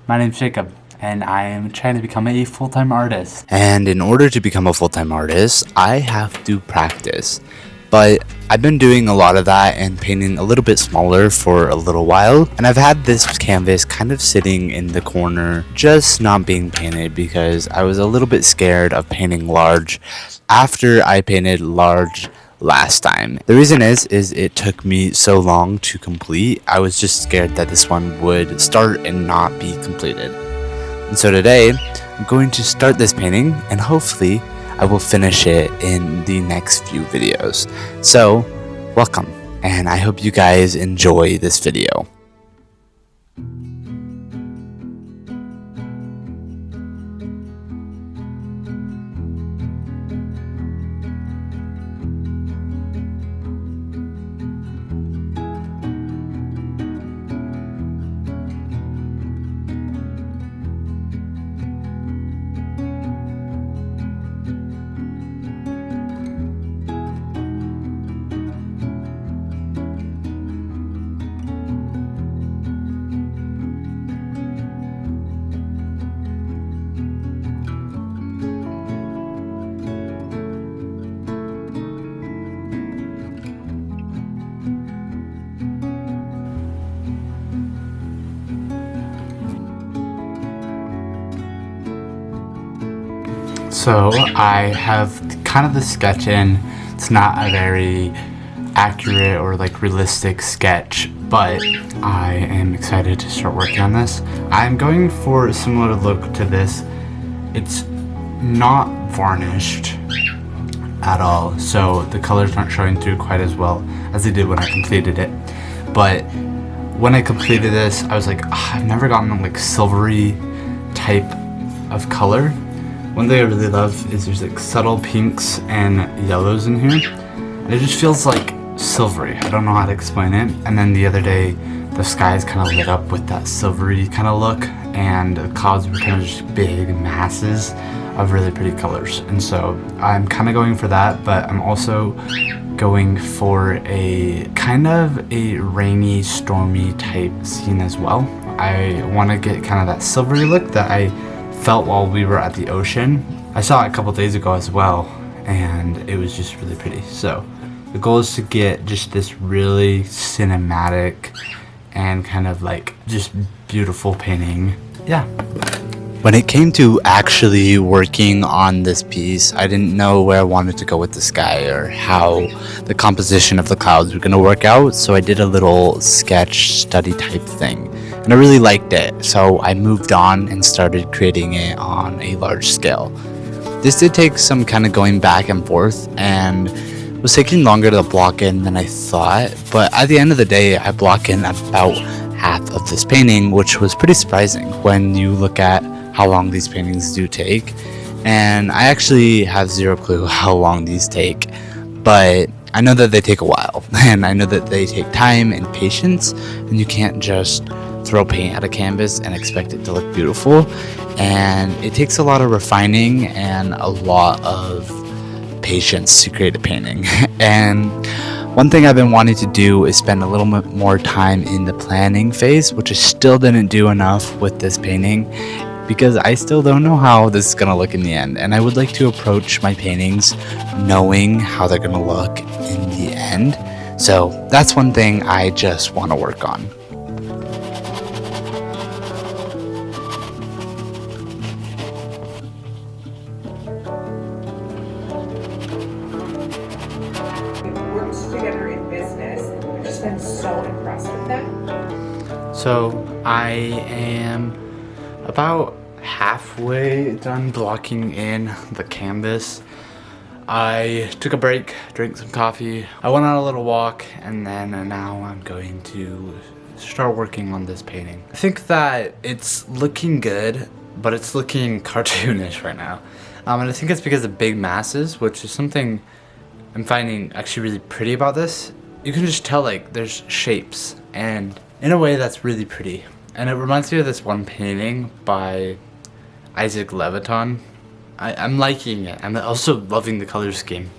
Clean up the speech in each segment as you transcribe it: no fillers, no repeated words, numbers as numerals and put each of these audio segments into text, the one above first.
My name's Jacob, and I am trying to become a full-time artist. And in order to become a full-time artist, I have to practice. But I've been doing a lot of that and painting a little bit smaller for a little while, and I've had this canvas kind of sitting in the corner just not being painted because I was a little bit scared of painting large after I painted large last time. The reason is it took me so long to complete. I was just scared that this one would start and not be completed. And so today I'm going to start this painting and hopefully I will finish it in the next few videos. So, welcome, and I hope you guys enjoy this video. So I have kind of the sketch in. It's not a very accurate or like realistic sketch, but I am excited to start working on this. I'm going for a similar look to this. It's not varnished at all, so the colors aren't showing through quite as well as they did when I completed it. But when I completed this, I was like, I've never gotten like silvery type of color. One thing I really love is there's like subtle pinks and yellows in here. And it just feels like silvery. I don't know how to explain it. And then the other day, the skies kind of lit up with that silvery kind of look, and the clouds were kind of just big masses of really pretty colors. And so I'm kind of going for that, but I'm also going for a kind of a rainy, stormy type scene as well. I want to get kind of that silvery look that I felt while we were at the ocean. I saw it a couple days ago as well, and it was just really pretty. So the goal is to get just this really cinematic and kind of like just beautiful painting. Yeah. When it came to actually working on this piece, I didn't know where I wanted to go with the sky or how the composition of the clouds were going to work out, so I did a little sketch study type thing. And I really liked it, so I moved on and started creating it on a large scale. This did take some kind of going back and forth and was taking longer to block in than I thought, but at the end of the day, I block in about half of this painting, which was pretty surprising when you look at how long these paintings do take. And I actually have zero clue how long these take, but I know that they take a while, and I know that they take time and patience, and you can't just throw paint at a canvas and expect it to look beautiful. And it takes a lot of refining and a lot of patience to create a painting. And one thing I've been wanting to do is spend a little bit more time in the planning phase, which I still didn't do enough with this painting because I still don't know how this is going to look in the end. And I would like to approach my paintings knowing how they're going to look in the end. So that's one thing I just want to work on. Worked together in business. I've just been so impressed with them. So I am about halfway done blocking in the canvas. I took a break, drank some coffee. I went on a little walk, and then now I'm going to start working on this painting. I think that it's looking good, but it's looking cartoonish right now. And I think it's because of big masses, which is something I'm finding actually really pretty about this. You can just tell like there's shapes, and in a way that's really pretty. And it reminds me of this one painting by Isaac Leviton. I'm liking it. I'm also loving the color scheme.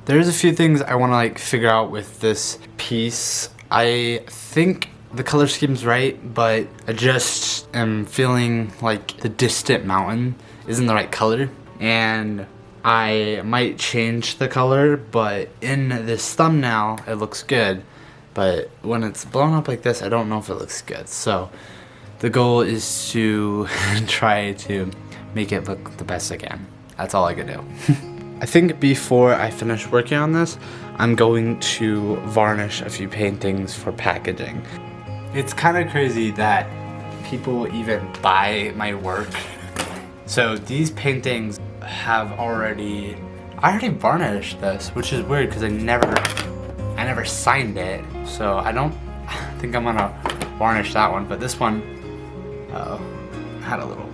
There's a few things I want to like figure out with this piece. I think the color scheme's right, but I just am feeling like the distant mountain isn't the right color, and I might change the color, but in this thumbnail it looks good, but when it's blown up like this I don't know if it looks good. So the goal is to try to make it look the best I can. That's all I can do. I think before I finish working on this, I'm going to varnish a few paintings for packaging. It's kind of crazy that people even buy my work. So these paintings have I already varnished this, which is weird because I never signed it. So I don't think I'm gonna varnish that one, but this one had a little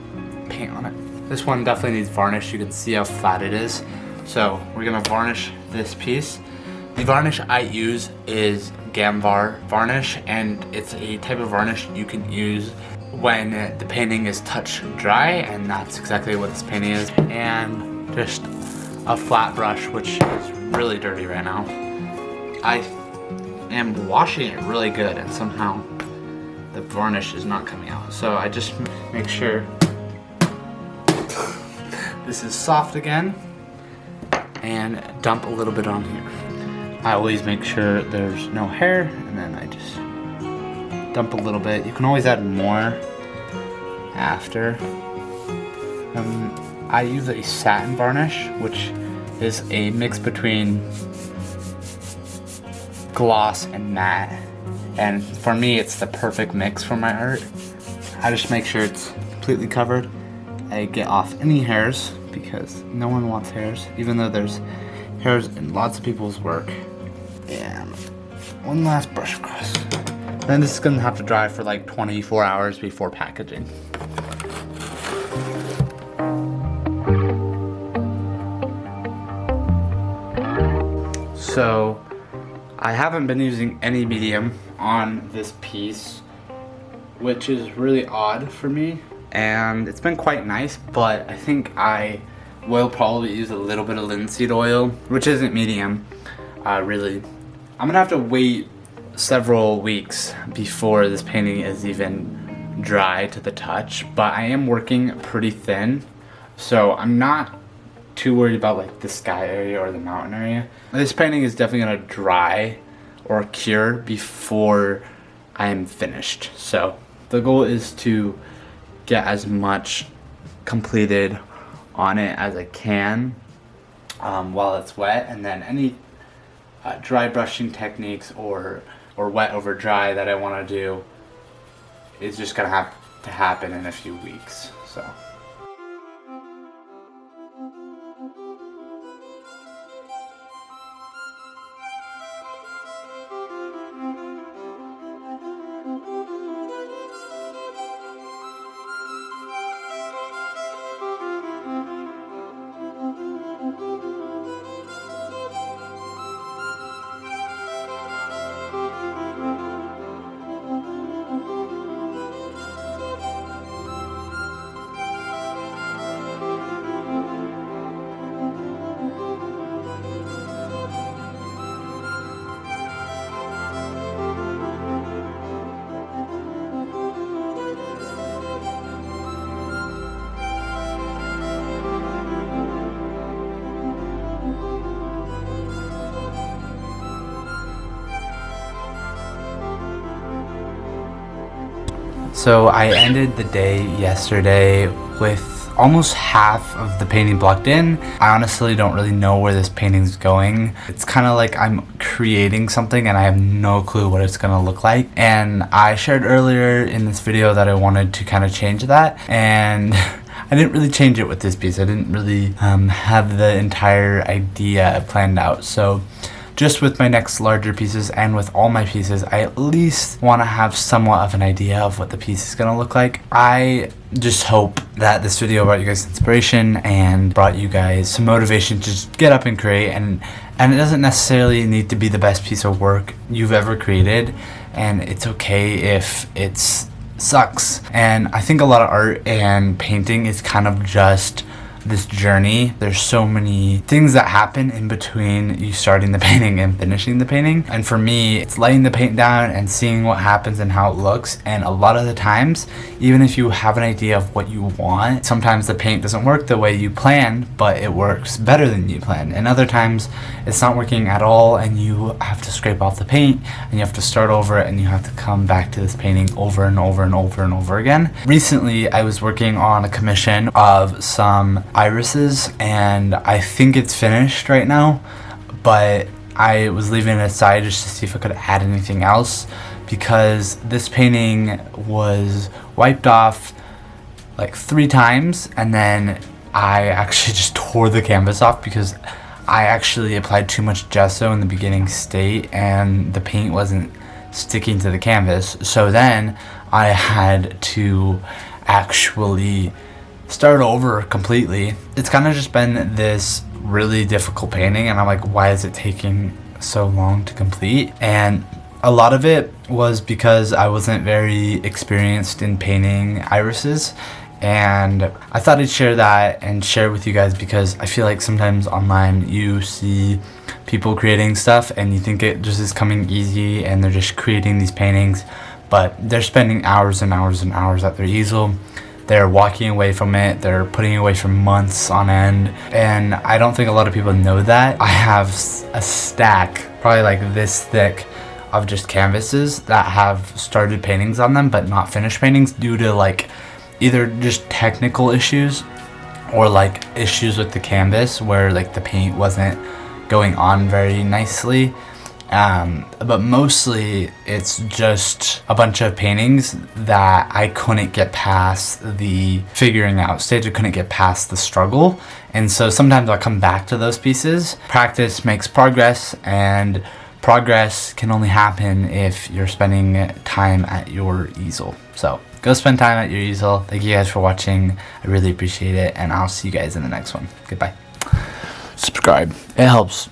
paint on it. This one definitely needs varnish. You can see how flat it is. So we're gonna varnish this piece. The varnish I use is Gamvar varnish, and it's a type of varnish you can use when the painting is touch dry, and that's exactly what this painting is. And just a flat brush, which is really dirty right now. I am washing it really good, and somehow the varnish is not coming out. So I just make sure this is soft again, and dump a little bit on here. I always make sure there's no hair, and then I just dump a little bit. You can always add more after. I use a satin varnish, which is a mix between gloss and matte, and for me it's the perfect mix for my art. I just make sure it's completely covered. I get off any hairs because no one wants hairs, even though there's hairs in lots of people's work. And one last brush across. Then this is gonna have to dry for like 24 hours before packaging. So I haven't been using any medium on this piece, which is really odd for me, and it's been quite nice, but I think I will probably use a little bit of linseed oil, which isn't medium, really. I'm gonna have to wait several weeks before this painting is even dry to the touch, but I am working pretty thin, so I'm not too worried about like the sky area or the mountain area. This painting is definitely gonna dry or cure before I am finished. So the goal is to get as much completed on it as I can while it's wet, and then any dry brushing techniques or wet over dry that I want to do is just gonna have to happen in a few weeks. So So I ended the day yesterday with almost half of the painting blocked in. I honestly don't really know where this painting's going. It's kind of like I'm creating something and I have no clue what it's gonna look like. And I shared earlier in this video that I wanted to kind of change that, and I didn't really change it with this piece. I didn't really have the entire idea planned out. So just with my next larger pieces and with all my pieces, I at least want to have somewhat of an idea of what the piece is going to look like. I just hope that this video brought you guys inspiration and brought you guys some motivation to just get up and create. And it doesn't necessarily need to be the best piece of work you've ever created, and it's okay if it's sucks. And I think a lot of art and painting is kind of just this journey. There's so many things that happen in between you starting the painting and finishing the painting. And for me, it's laying the paint down and seeing what happens and how it looks. And a lot of the times, even if you have an idea of what you want, sometimes the paint doesn't work the way you planned, but it works better than you planned. And other times it's not working at all and you have to scrape off the paint and you have to start over and you have to come back to this painting over and over and over and over again. Recently, I was working on a commission of some irises and I think it's finished right now, but I was leaving it aside just to see if I could add anything else, because this painting was wiped off like 3 times and then I actually just tore the canvas off because I actually applied too much gesso in the beginning state and the paint wasn't sticking to the canvas. So then I had to actually start over completely. It's kind of just been this really difficult painting and I'm like, why is it taking so long to complete? And a lot of it was because I wasn't very experienced in painting irises, and I thought I'd share that and share it with you guys because I feel like sometimes online you see people creating stuff and you think it just is coming easy and they're just creating these paintings, but they're spending hours and hours and hours at their easel. They're walking away from it, they're putting it away for months on end, and I don't think a lot of people know that. I have a stack, probably like this thick, of just canvases that have started paintings on them but not finished paintings due to like either just technical issues or like issues with the canvas where like the paint wasn't going on very nicely. But mostly it's just a bunch of paintings that I couldn't get past the figuring out stage. I couldn't get past the struggle. And so sometimes I'll come back to those pieces. Practice makes progress, and progress can only happen if you're spending time at your easel. So go spend time at your easel. Thank you guys for watching. I really appreciate it, and I'll see you guys in the next one. Goodbye. Subscribe. It helps.